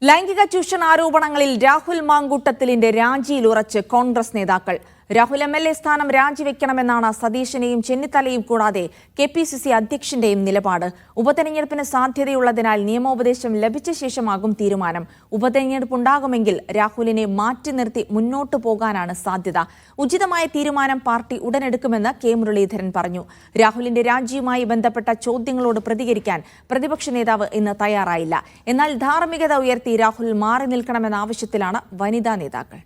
ലൈംഗിക ചൂഷണ ആരോപണങ്ങളിൽ രാഹുൽ മാങ്കൂട്ടത്തിലിന്റെ രാജിയിൽ ഉറച്ച് കോൺഗ്രസ് നേതാക്കൾ. രാഹുൽ MLA സ്ഥാനം രാജിവെക്കണമെന്നാണ് സതീശനെയും ചെന്നിത്തലയും കൂടാതെ KPCC അധ്യക്ഷന്റെയും നിലപാട്. ഉപതെരഞ്ഞെടുപ്പിന് സാധ്യതയുള്ളതിനാൽ നിയമോപദേശം ലഭിച്ച ശേഷമാകും തീരുമാനം. ഉപതെരഞ്ഞെടുപ്പുണ്ടാകുമെങ്കിൽ രാഹുലിനെ മാറ്റി നിർത്തി മുന്നോട്ടു പോകാനാണ് സാധ്യത. ഉചിതമായ തീരുമാനം പാർട്ടി ഉടനെടുക്കുമെന്ന് K മുരളീധരൻ പറഞ്ഞു. രാഹുലിന്റെ രാജിയുമായി ബന്ധപ്പെട്ട ചോദ്യങ്ങളോട് പ്രതികരിക്കാൻ പ്രതിപക്ഷ നേതാവ് ഇന്ന് തയ്യാറായില്ല. എന്നാൽ ധാർമ്മികത ഉയർത്തി രാഹുൽ മാറി നിൽക്കണമെന്ന ആവശ്യത്തിലാണ് വനിതാ നേതാക്കൾ.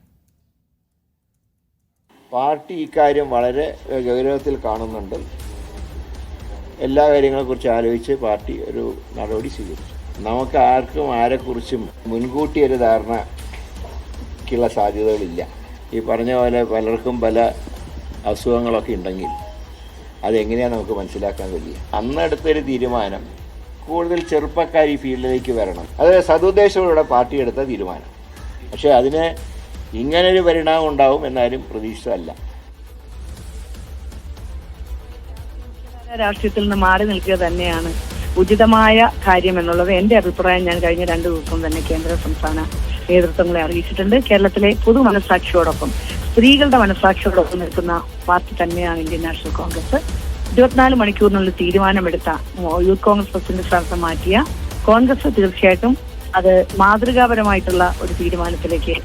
പാർട്ടി ഇക്കാര്യം വളരെ ഗൗരവത്തിൽ കാണുന്നുണ്ട്. എല്ലാ കാര്യങ്ങളെക്കുറിച്ച് ആലോചിച്ച് പാർട്ടി ഒരു നടപടി സ്വീകരിച്ചു. നമുക്ക് ആർക്കും ആരെക്കുറിച്ചും മുൻകൂട്ടി ഒരു ധാരണയ്ക്കുള്ള സാധ്യതകളില്ല. ഈ പറഞ്ഞ പോലെ പലർക്കും പല അസുഖങ്ങളൊക്കെ ഉണ്ടെങ്കിൽ അതെങ്ങനെയാണ് നമുക്ക് മനസ്സിലാക്കാൻ കഴിയുക. അന്നെടുത്തൊരു തീരുമാനം കൂടുതൽ ചെറുപ്പക്കാർ ഈ ഫീൽഡിലേക്ക് വരണം. അത് സതുദ്ദേശത്തോടെ പാർട്ടി എടുത്ത തീരുമാനം. പക്ഷേ അതിന് ഇങ്ങനൊരു പരിണാമം ഉണ്ടാവും എന്നാലും പ്രതീക്ഷിച്ചതല്ല. രാഷ്ട്രീയത്തിൽ നിന്ന് മാറി നിൽക്കുക തന്നെയാണ് ഉചിതമായ കാര്യം എന്നുള്ളത് എന്റെ അഭിപ്രായം. ഞാൻ കഴിഞ്ഞ 2 ദിവസം തന്നെ കേന്ദ്ര സംസ്ഥാന നേതൃത്വങ്ങളെ അറിയിച്ചിട്ടുണ്ട്. കേരളത്തിലെ പൊതു മനസ്സാക്ഷിയോടൊപ്പം, സ്ത്രീകളുടെ മനസ്സാക്ഷിയോടൊപ്പം നിൽക്കുന്ന പാർട്ടി തന്നെയാണ് ഇന്ത്യൻ നാഷണൽ കോൺഗ്രസ്. 24 മണിക്കൂറിനുള്ളിൽ തീരുമാനമെടുത്ത യൂത്ത് കോൺഗ്രസ് പ്രസിഡന്റ് സ്ഥാനത്ത് മാറ്റിയ കോൺഗ്രസ് തീർച്ചയായിട്ടും അത് മാതൃകാപരമായിട്ടുള്ള ഒരു തീരുമാനത്തിലേക്ക്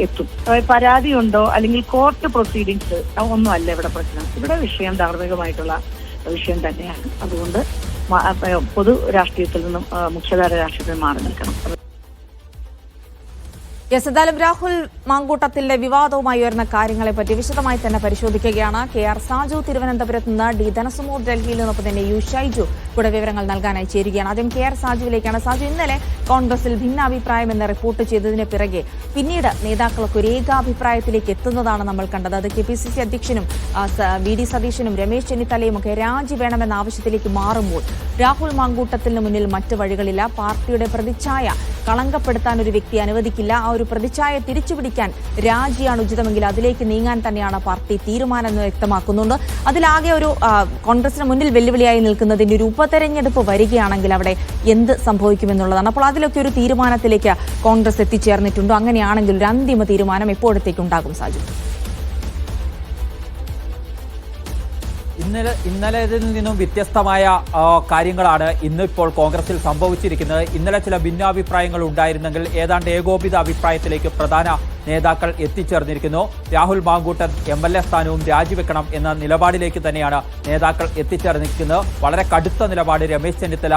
എത്തും. പരാതിയുണ്ടോ അല്ലെങ്കിൽ കോർട്ട് പ്രൊസീഡിങ്സ് ഒന്നും അല്ല ഇവിടെ പ്രശ്നം. ഇവിടെ വിഷയം ധാർമ്മികമായിട്ടുള്ള വിഷയം തന്നെയാണ്. അതുകൊണ്ട് പൊതു രാഷ്ട്രീയത്തിൽ നിന്നും മുഖ്യധാര രാഷ്ട്രീയത്തിൽ മാറി നിൽക്കണം. എന്തായാലും രാഹുൽ മാങ്കൂട്ടത്തിന്റെ വിവാദവുമായി ഉയർന്ന കാര്യങ്ങളെപ്പറ്റി വിശദമായി തന്നെ പരിശോധിക്കുകയാണ് KR സാജു തിരുവനന്തപുരത്ത് നിന്ന്, D ധനസുമൂർ ഡൽഹിയിൽ നിന്നൊപ്പം തന്നെ U ഷൈജു കൂടെ വിവരങ്ങൾ നൽകാനായി ചേരുകയാണ്. ആദ്യം KR സാജുവിലേക്കാണ്. സാജു, ഇന്നലെ കോൺഗ്രസിൽ ഭിന്നാഭിപ്രായം എന്ന് റിപ്പോർട്ട് ചെയ്തതിന് പിറകെ പിന്നീട് നേതാക്കൾക്ക് ഒരു ഏകാഭിപ്രായത്തിലേക്ക് എത്തുന്നതാണ് നമ്മൾ കണ്ടത്. അത് KPCC അധ്യക്ഷനും VD സതീശനും രമേശ് ചെന്നിത്തലയും ഒക്കെ രാജി വേണമെന്ന ആവശ്യത്തിലേക്ക് മാറുമ്പോൾ രാഹുൽ മാങ്കൂട്ടത്തിന് മുന്നിൽ മറ്റ് വഴികളില്ല. പാർട്ടിയുടെ പ്രതിച്ഛായ കളങ്കപ്പെടുത്താൻ ഒരു വ്യക്തി അനുവദിക്കില്ല. ആ ഒരു പ്രതിച്ഛായ തിരിച്ചുപിടിക്കാൻ രാജിയാണ് ഉചിതമെങ്കിൽ അതിലേക്ക് നീങ്ങാൻ തന്നെയാണ് പാർട്ടി തീരുമാനം എന്ന് വ്യക്തമാക്കുന്നുണ്ട്. അതിലാകെ ഒരു കോൺഗ്രസിന് മുന്നിൽ വെല്ലുവിളിയായി നിൽക്കുന്നതിന്റെ ഒരു ഉപതെരഞ്ഞെടുപ്പ് വരികയാണെങ്കിൽ അവിടെ എന്ത് സംഭവിക്കുമെന്നുള്ളതാണ്. അപ്പോൾ അതിലൊക്കെ ഒരു തീരുമാനത്തിലേക്ക് കോൺഗ്രസ് എത്തിച്ചേർന്നിട്ടുണ്ടോ? അങ്ങനെയാണെങ്കിൽ ഒരു അന്തിമ തീരുമാനം എപ്പോഴത്തേക്കുണ്ടാകും സാജു? ഇന്നലേതിൽ നിന്നും വ്യത്യസ്തമായ കാര്യങ്ങളാണ് ഇന്നിപ്പോൾ കോൺഗ്രസിൽ സംഭവിച്ചിരിക്കുന്നത്. ഇന്നലെ ചില ഭിന്നാഭിപ്രായങ്ങൾ ഉണ്ടായിരുന്നെങ്കിൽ ഏതാണ്ട് ഏകോപിത അഭിപ്രായത്തിലേക്ക് പ്രധാന നേതാക്കൾ എത്തിച്ചേർന്നിരിക്കുന്നു. രാഹുൽ മാങ്കൂട്ടൻ MLA സ്ഥാനവും രാജിവെക്കണം എന്ന നിലപാടിലേക്ക് തന്നെയാണ് നേതാക്കൾ എത്തിച്ചേർന്നിരിക്കുന്നത്. വളരെ കടുത്ത നിലപാട് രമേശ് ചെന്നിത്തല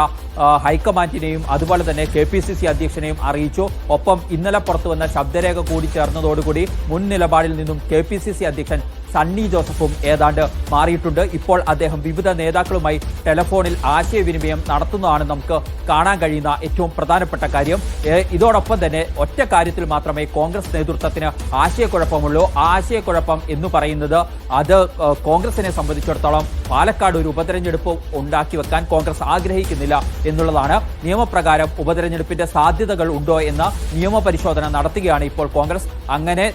ഹൈക്കമാൻഡിനെയും അതുപോലെ തന്നെ KPCC അധ്യക്ഷനെയും അറിയിച്ചു. ഒപ്പം ഇന്നലെ പുറത്തുവന്ന ശബ്ദരേഖ കൂടി ചേർന്നതോടുകൂടി മുൻ നിലപാടിൽ നിന്നും KPCC അധ്യക്ഷൻ സണ്ണി ജോസഫും ഏതാണ്ട് മാറിയിട്ടുണ്ട്. ഇപ്പോൾ അദ്ദേഹം വിവിധ നേതാക്കളുമായി ടെലിഫോണിൽ ആശയവിനിമയം നടത്തുന്നതാണ് നമുക്ക് കാണാൻ കഴിയുന്ന ഏറ്റവും പ്രധാനപ്പെട്ട കാര്യം. ഇതോടൊപ്പം തന്നെ ഒറ്റ കാര്യത്തിൽ മാത്രമേ കോൺഗ്രസ് നേതൃത്വത്തിന് ആശയക്കുഴപ്പമുള്ളൂ. ആ ആശയക്കുഴപ്പം എന്ന് പറയുന്നത് അത് കോൺഗ്രസിനെ സംബന്ധിച്ചിടത്തോളം പാലക്കാട് ഒരു ഉപതെരഞ്ഞെടുപ്പ് ഉണ്ടാക്കി വെക്കാൻ കോൺഗ്രസ് ആഗ്രഹിക്കുന്നില്ല എന്നുള്ളതാണ്. നിയമപ്രകാരം ഉപതെരഞ്ഞെടുപ്പിന്റെ സാധ്യതകൾ ഉണ്ടോ എന്ന നിയമപരിശോധന നടത്തുകയാണ് ഇപ്പോൾ കോൺഗ്രസ്. അങ്ങനെ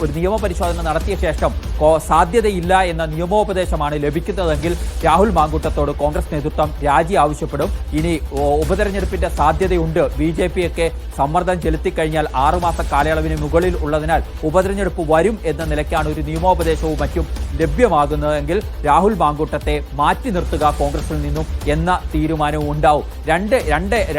ഒരു നിയമപരിശോധന നടത്തിയ ശേഷം സാധ്യതയില്ല എന്ന നിയമോപദേശമാണ് ലഭിക്കുന്നതെങ്കിൽ രാഹുൽ മാങ്കൂട്ടത്തോട് കോൺഗ്രസ് നേതൃത്വം രാജി ആവശ്യപ്പെടും. ഇനി ഉപതെരഞ്ഞെടുപ്പിന്റെ സാധ്യതയുണ്ട്, BJP ഒക്കെ സമ്മർദ്ദം ചെലുത്തിക്കഴിഞ്ഞാൽ 6 മാസ കാലയളവിന് മുകളിൽ ഉള്ളതിനാൽ ഉപതെരഞ്ഞെടുപ്പ് വരും എന്ന നിലയ്ക്കാണ് ഒരു നിയമോപദേശവും മറ്റും ലഭ്യമാകുന്നതെങ്കിൽ രാഹുൽ മാങ്കൂട്ടത്തെ മാറ്റി നിർത്തുക കോൺഗ്രസിൽ നിന്നും എന്ന തീരുമാനവും ഉണ്ടാവും.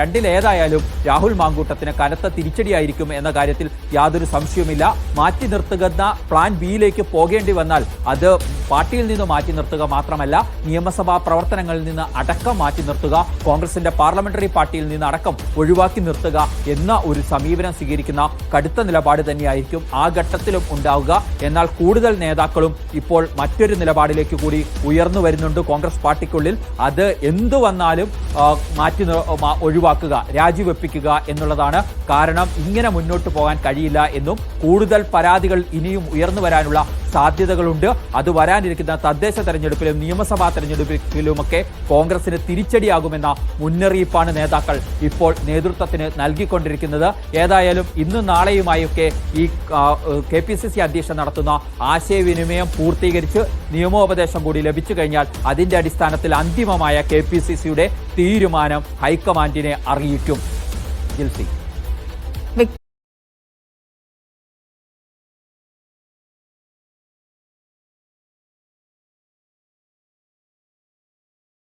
രണ്ടിലേതായാലും രാഹുൽ മാങ്കൂട്ടത്തിന് കനത്ത തിരിച്ചടിയായിരിക്കും എന്ന കാര്യത്തിൽ യാതൊരു സംശയവുമില്ല. മാറ്റി നിർത്തുന്ന പ്ലാൻ ബിയിലേക്ക് പോകേണ്ടി വന്നാൽ അത് പാർട്ടിയിൽ നിന്ന് മാറ്റി നിർത്തുക മാത്രമല്ല, നിയമസഭാ പ്രവർത്തനങ്ങളിൽ നിന്ന് അടക്കം മാറ്റി നിർത്തുക, കോൺഗ്രസിന്റെ പാർലമെന്ററി പാർട്ടിയിൽ നിന്ന് അടക്കം ഒഴിവാക്കി നിർത്തുക എന്ന ഒരു സമീപനം സ്വീകരിക്കുന്ന കടുത്ത നിലപാട് തന്നെയായിരിക്കും ആ ഘട്ടത്തിലും ഉണ്ടാവുക. എന്നാൽ കൂടുതൽ നേതാക്കളും ഇപ്പോൾ മറ്റൊരു നിലപാടിലേക്ക് കൂടി ഉയർന്നു വരുന്നുണ്ട് കോൺഗ്രസ് പാർട്ടിക്കുള്ളിൽ. അത് എന്തു വന്നാലും ഒഴിവാക്കുക, രാജിവെപ്പിക്കുക എന്നുള്ളതാണ്. കാരണം ഇങ്ങനെ മുന്നോട്ട് പോകാൻ കഴിയില്ല എന്നും കൂടുതൽ പരാതികൾ ഇനിയും ഉയർന്നു വരാനുള്ള സാധ്യതകളുണ്ട്. അത് വരാനിരിക്കുന്ന തദ്ദേശ തെരഞ്ഞെടുപ്പിലും നിയമസഭാ തെരഞ്ഞെടുപ്പിലുമൊക്കെ കോൺഗ്രസിന് തിരിച്ചടിയാകുമെന്ന മുന്നറിയിപ്പാണ് നേതാക്കൾ ഇപ്പോൾ നേതൃത്വത്തിന് നൽകിക്കൊണ്ടിരിക്കുന്നത്. ഏതായാലും ഇന്നും നാളെയുമായൊക്കെ ഈ KPCC അധ്യക്ഷൻ നടത്തുന്ന ആശയവിനിമയം പൂർത്തീകരിച്ച് നിയമോപദേശം കൂടി ലഭിച്ചു കഴിഞ്ഞാൽ അതിന്റെ അടിസ്ഥാനത്തിൽ അന്തിമമായ KPCCയുടെ തീരുമാനം ഹൈക്കമാൻഡിനെ അറിയിക്കും. ജിൽസി.